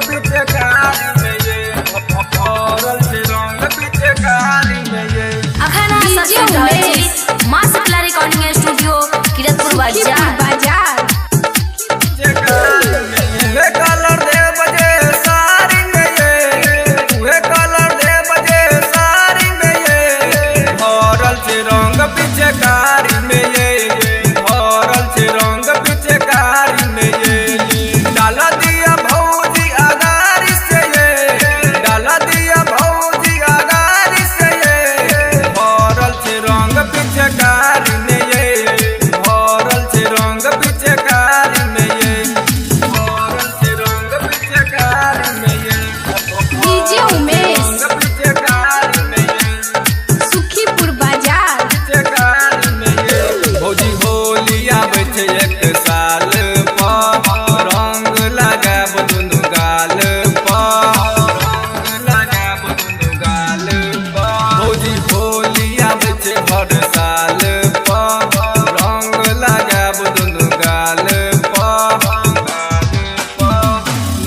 पिचकारी में ये भरल से रंग पिचकारी में ये अखाना सबसे मां शुक्ला रिकॉर्डिंग स्टूडियो किरतपुर बाजार कलर दे बजे सारी में ये कलर दे बजे सारी में ये भरल से रंग पिचकारी में ये भरल से रंग पिचकारी में ये डाला दिया भौजी अगारी से ये डाला दिया भौजी अगारी से ये भरल से रंग पिचकारी में ये भरल से रंग पिचकारी में ये भरल से रंग पिचकारी में ये डीजे उमेश रंग पिचकारी में ये सुखीपुर बाजार पिचकारी में ये भौजी होलिया बचे एक साल पर रंग लगाब दुनु गाल पर रंग लगाब दुनु गाल पर भौजी होलिया बचे हर साल पर रंग लगाब दुनु गाल पर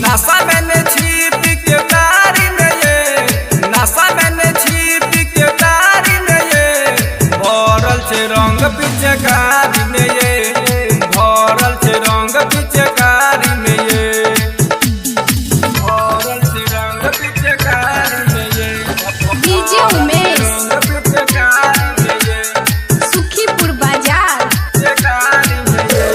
नशा मैंने छिप के तारी में ये नशा मैंने छिप के तारी में ये भरल से रंग पिचकारी में ये भरल से रंग पिचकारी में ये भरल से रंग पिचकारी में ये डीजे उमेश रंग पिचकारी में ये सुखीपुर बाजार पिचकारी में ये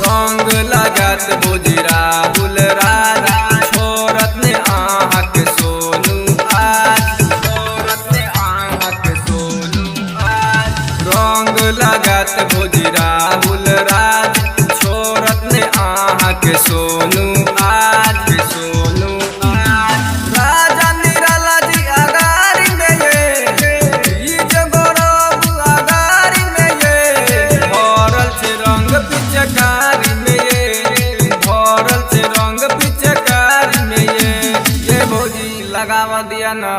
रंग लगात बोझी राहुल राजा छोरत ने आहक सोनू आज छोरत ने आहक सोनू आज रंग लगात बोझी राहुल राज छोरत ने आहक सोनू आज सोनू आज राजा निराला जी अगारी में ये जगरब अगारी में ये भरल से रंग पिचकारी में ये भरल से रंग पिचकारी में ये भौजी लगावा दिया ना।